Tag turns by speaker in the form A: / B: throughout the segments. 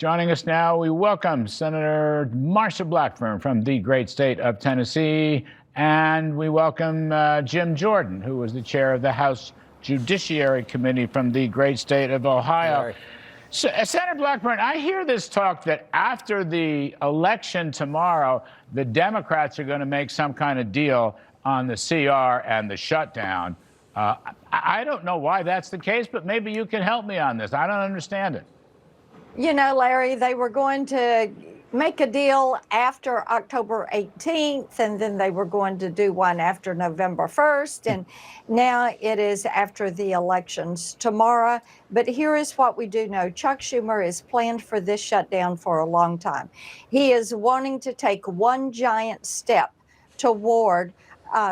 A: Joining us now, we welcome Senator Marsha Blackburn from the great state of Tennessee, and we welcome Jim Jordan, who was the chair of the House Judiciary Committee from the great state of Ohio. So, Senator Blackburn, I hear this talk that after the election tomorrow, the Democrats are going to make some kind of deal on the CR and the shutdown. I don't know why that's the case, but maybe you can help me on this. I don't understand it.
B: You know, Larry, they were going to make a deal after October 18th, and then they were going to do one after November 1st, and now it is after the elections tomorrow. But here is what we do know. Chuck Schumer has planned for this shutdown for a long time. He is wanting to take one giant step toward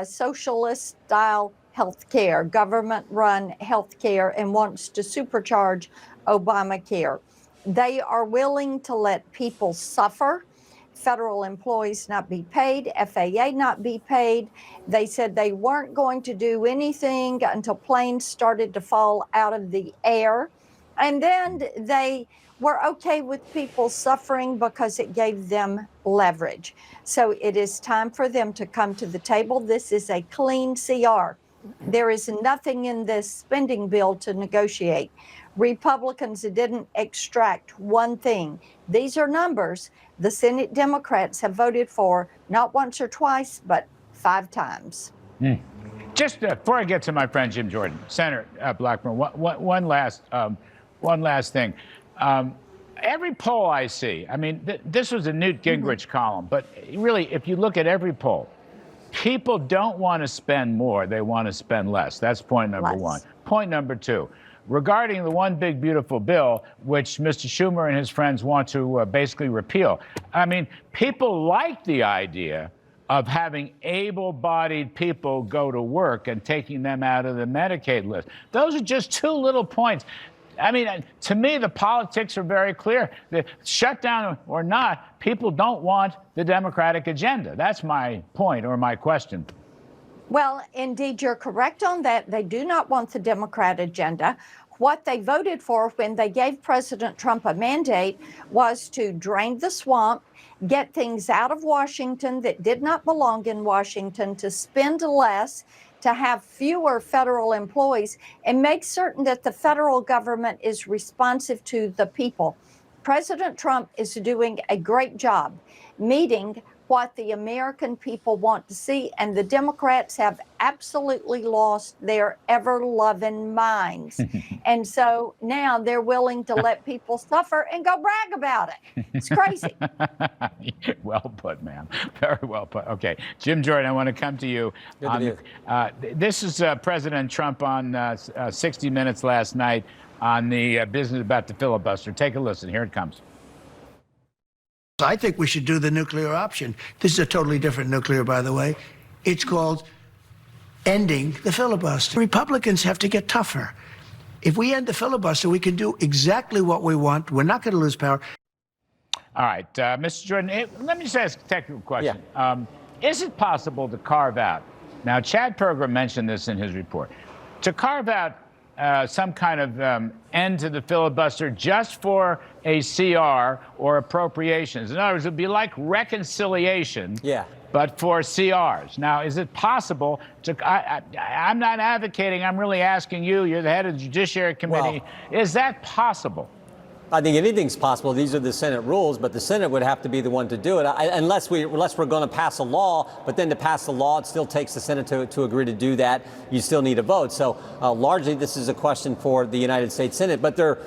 B: socialist-style health care, government-run health care, and wants to supercharge Obamacare. They are willing to let people suffer, federal employees not be paid, FAA not be paid. They said they weren't going to do anything until planes started to fall out of the air. And then they were okay with people suffering because it gave them leverage. So it is time for them to come to the table. This is a clean CR. There is nothing in this spending bill to negotiate. Republicans didn't extract one thing. These are numbers the Senate Democrats have voted for not once or twice, but 5 times.
A: Just before I get to my friend Jim Jordan, Senator Blackburn, one last thing. Every poll I see, I mean, this was a Newt Gingrich column, but really, if you look at every poll, people don't want to spend more. They want to spend less. That's point number one. Point number two. Regarding the one big beautiful bill, which Mr. Schumer and his friends want to basically repeal. I mean, people like the idea of having able-bodied people go to work and taking them out of the Medicaid list. Those are just 2 little points. I mean, to me, the politics are very clear. The shutdown or not, people don't want the Democratic agenda. That's my point or my question.
B: Well, indeed, you're correct on that. They do not want the Democrat agenda. What they voted for when they gave President Trump a mandate was to drain the swamp, get things out of Washington that did not belong in Washington, to spend less, to have fewer federal employees, and make certain that the federal government is responsive to the people. President Trump is doing a great job meeting what the American people want to see, and the Democrats have absolutely lost their ever-loving minds. And so now they're willing to let people suffer and go brag about it. It's crazy.
A: Well put, ma'am. Very well put. Okay, Jim Jordan, I want to come to you. This is President Trump on 60 Minutes last night on the business about the filibuster. Take a listen. Here it comes.
C: I think we should do the nuclear option. This is a totally different nuclear, by the way. It's called ending the filibuster. Republicans have to get tougher. If we end the filibuster, we can do exactly what we want. We're not going to lose power.
A: All right, Mr. Jordan, let me just ask a technical question. Yeah. Is it possible to carve out, now Chad Pergram mentioned this in his report, to carve out some kind of end to the filibuster just for a CR or appropriations? In other words, it would be like reconciliation, but for CRs. Now, is it possible to, I'm not advocating, I'm really asking you, you're the head of the Judiciary Committee, is that possible?
D: I think anything's possible. These are the Senate rules, but the Senate would have to be the one to do it, unless we're going to pass a law. But then to pass the law, it still takes the Senate to agree to do that. You still need a vote. So largely, this is a question for the United States Senate. But there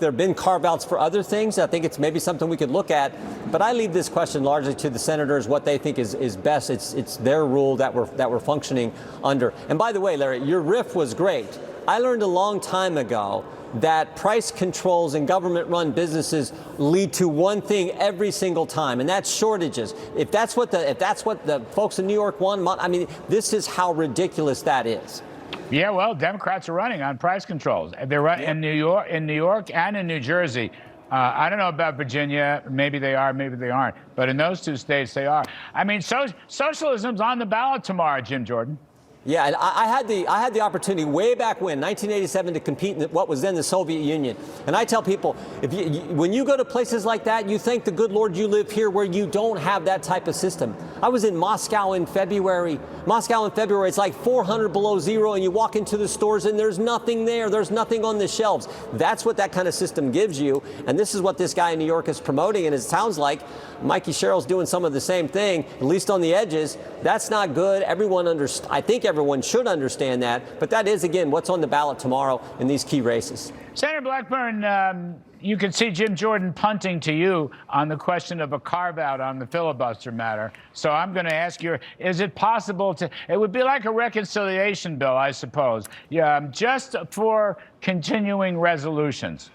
D: have been carve-outs for other things. I think it's maybe something we could look at. But I leave this question largely to the senators, what they think is best. It's their rule that we're functioning under. And by the way, Larry, your riff was great. I learned a long time ago that price controls in government-run businesses lead to one thing every single time, and that's shortages. If that's what the folks in New York want, I mean, this is how ridiculous that is.
A: Yeah, well, Democrats are running on price controls. They're running in New York and in New Jersey. I don't know about Virginia. Maybe they are, maybe they aren't. But in those 2 states, they are. I mean, socialism's on the ballot tomorrow, Jim Jordan.
D: Yeah, and I had the opportunity way back when, 1987, to compete in what was then the Soviet Union. And I tell people, when you go to places like that, you thank the good Lord you live here where you don't have that type of system. I was in Moscow in February. It's like 400 below zero, and you walk into the stores and there's nothing there. There's nothing on the shelves. That's what that kind of system gives you. And this is what this guy in New York is promoting. And it sounds like Mikey Sherrill's doing some of the same thing, at least on the edges. That's not good. I think everyone should understand that. But that is, again, what's on the ballot tomorrow in these key races.
A: Senator Blackburn, you can see Jim Jordan punting to you on the question of a carve-out on the filibuster matter. So I'm going to ask you, is it possible it would be like a reconciliation bill, I suppose, just for continuing resolutions?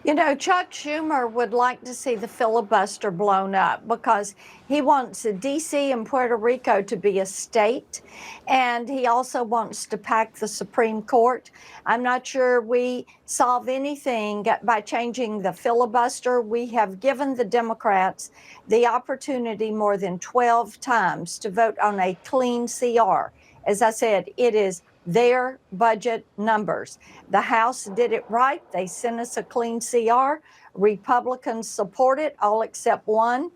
B: You know, Chuck Schumer would like to see the filibuster blown up because he wants D.C. and Puerto Rico to be a state, and he also wants to pack the Supreme Court. I'm not sure we solve anything by changing the filibuster. We have given the Democrats the opportunity more than 12 times to vote on a clean CR. As I said, it is their budget numbers. The House did it right. They sent us a clean CR. Republicans support it, all except one.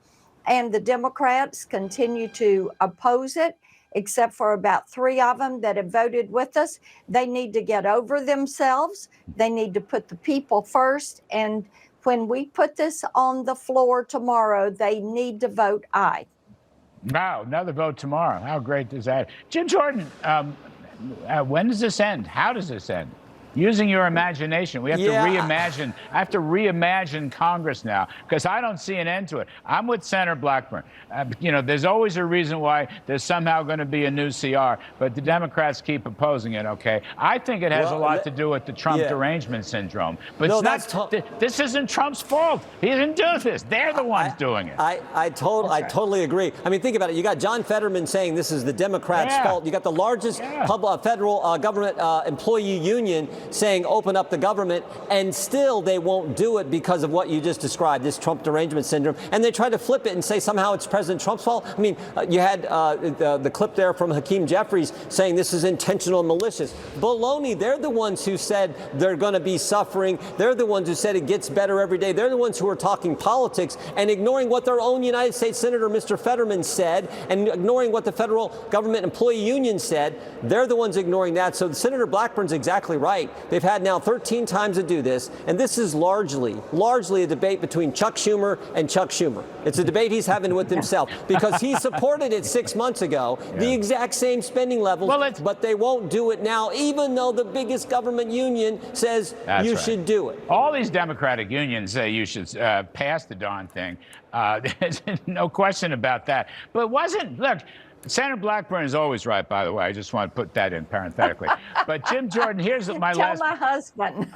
B: And the Democrats continue to oppose it, except for about 3 of them that have voted with us. They need to get over themselves. They need to put the people first. And when we put this on the floor tomorrow, they need to vote aye.
A: Wow, another vote tomorrow. How great is that? Jim Jordan, when does this end? How does this end? Using your imagination, we have to reimagine. I have to reimagine Congress now because I don't see an end to it. I'm with Senator Blackburn. There's always a reason why there's somehow going to be a new CR, but the Democrats keep opposing it. Okay, I think it has a lot to do with the Trump derangement syndrome. But no, it's not. This isn't Trump's fault. He didn't do this. They're the ones doing it.
D: I totally agree. I mean, think about it. You got John Fetterman saying this is the Democrats' fault. You got the largest federal government employee union saying open up the government, and still they won't do it because of what you just described, this Trump derangement syndrome. And they try to flip it and say somehow it's President Trump's fault. I mean, you had the clip there from Hakeem Jeffries saying this is intentional and malicious. Baloney, they're the ones who said they're going to be suffering. They're the ones who said it gets better every day. They're the ones who are talking politics and ignoring what their own United States Senator, Mr. Fetterman, said, and ignoring what the federal government employee union said. They're the ones ignoring that. So Senator Blackburn's exactly right. They've had now 13 times to do this, and this is largely a debate between Chuck Schumer and Chuck Schumer. It's a debate he's having with himself because he supported it 6 months ago, the exact same spending levels, but they won't do it now, even though the biggest government union says you should do it.
A: All these Democratic unions say you should pass the darn thing. There's no question about that. But look, Senator Blackburn is always right, by the way. I just want to put that in parenthetically. But Jim Jordan, here's my last.
B: Tell my husband.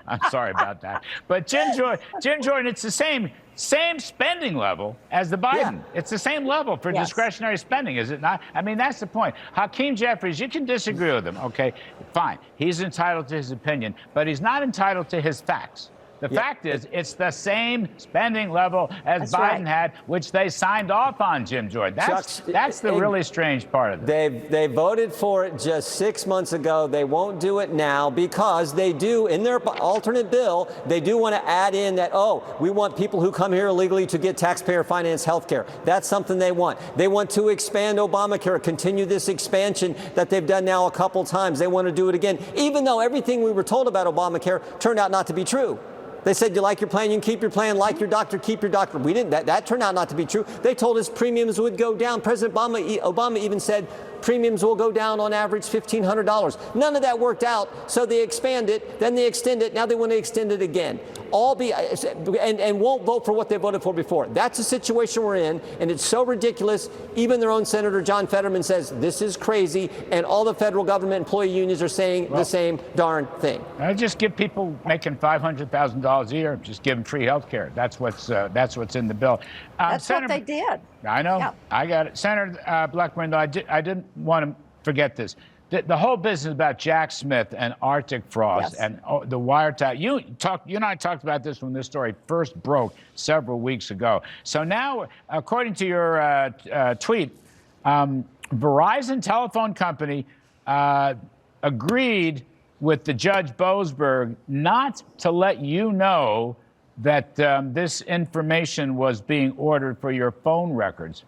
A: I'm sorry about that. But Jim Jordan, it's the same spending level as the Biden. Yeah. It's the same level for discretionary spending, is it not? I mean, that's the point. Hakeem Jeffries, you can disagree with him, okay? Fine. He's entitled to his opinion, but he's not entitled to his facts. The fact is, it's the same spending level as Biden had, which they signed off on, Jim Jordan. That's the really strange part of it.
D: They voted for it just 6 months ago. They won't do it now because they do, in their alternate bill, they do want to add in that, we want people who come here illegally to get taxpayer-financed health care. That's something they want. They want to expand Obamacare, continue this expansion that they've done now a couple times. They want to do it again, even though everything we were told about Obamacare turned out not to be true. They said, you like your plan, you can keep your plan, like your doctor, keep your doctor. We didn't. That turned out not to be true. They told us premiums would go down. President Obama even said premiums will go down on average $1,500. None of that worked out, so they expand it, then they extend it, now they want to extend it again. And won't vote for what they voted for before. That's the situation we're in, and it's so ridiculous. Even their own Senator John Fetterman says this is crazy, and all the federal government employee unions are saying the same darn thing.
A: I just give people making $500,000 a year, just give them free health care. That's what's in the bill.
B: That's what they did.
A: I know. Yep. I got it. Senator Blackburn, though, I didn't want to forget this. The whole business about Jack Smith and Arctic Frost and the wiretap. You and I talked about this when this story first broke several weeks ago. So now, according to your tweet, Verizon Telephone Company agreed with the Judge Boasberg not to let you know that this information was being ordered for your phone records.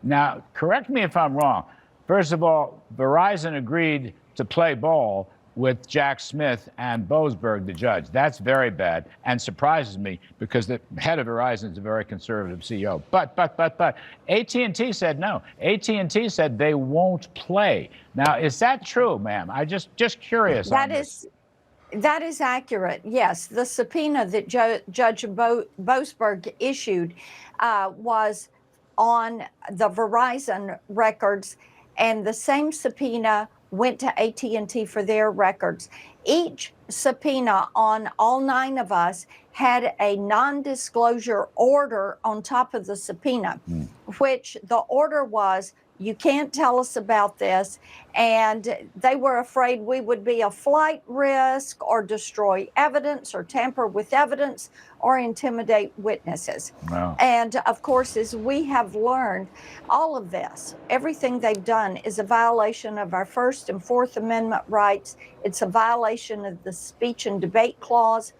A: Now, correct me if I'm wrong. First of all, Verizon agreed to play ball with Jack Smith and Boasberg, the judge. That's very bad and surprises me because the head of Verizon is a very conservative CEO. But AT&T said no. AT&T said they won't play. Now, is that true, ma'am? I just curious.
B: That is accurate. Yes, the subpoena that Judge Boasberg issued was on the Verizon records, and the same subpoena went to AT&T for their records. Each subpoena on all 9 of us had a non-disclosure order on top of the subpoena, which the order was, you can't tell us about this. And they were afraid we would be a flight risk or destroy evidence or tamper with evidence or intimidate witnesses.
A: Wow.
B: And of course, as we have learned, all of this, everything they've done is a violation of our First and Fourth Amendment rights. It's a violation of the Speech and Debate Clause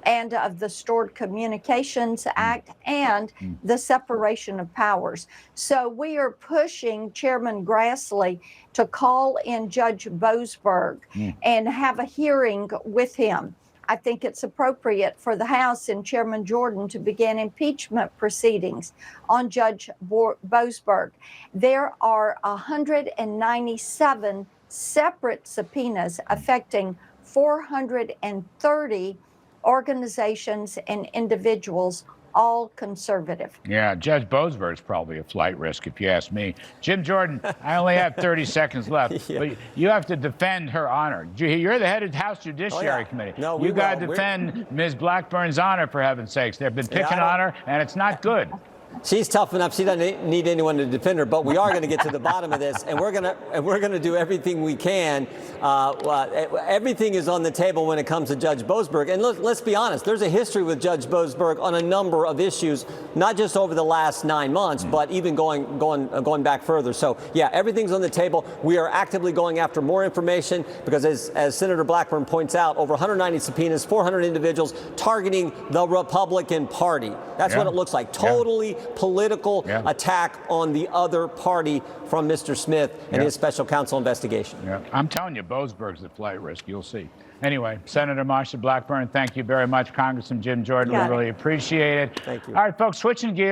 B: and of the Stored Communications Act and the separation of powers. So we are pushing Chairman Grassley to call in Judge Boasberg and have a hearing with him. I think it's appropriate for the House and Chairman Jordan to begin impeachment proceedings on Judge Boasberg. There are 197 separate subpoenas affecting 430 organizations and individuals, all conservative.
A: Yeah, Judge Boasberg's probably a flight risk, if you ask me. Jim Jordan, I only have 30 seconds left, but you have to defend her honor. You're the head of the House Judiciary Committee.
D: No,
A: you got to defend Ms. Blackburn's honor, for heaven's sakes. They've been picking on her, and it's not good.
D: She's tough enough. She doesn't need anyone to defend her. But we are going to get to the bottom of this, and we're going to do everything we can. Everything is on the table when it comes to Judge Boasberg. And let's be honest. There's a history with Judge Boasberg on a number of issues, not just over the last 9 months, but even going back further. So yeah, everything's on the table. We are actively going after more information because, as Senator Blackburn points out, over 190 subpoenas, 400 individuals targeting the Republican Party. That's what it looks like. Totally political attack on the other party from Mr. Smith and his special counsel investigation.
A: Yeah. I'm telling you, Boasberg's a flight risk. You'll see. Anyway, Senator Marsha Blackburn, thank you very much. Congressman Jim Jordan, we really appreciate it.
D: Thank you.
A: All right, folks, switching gears.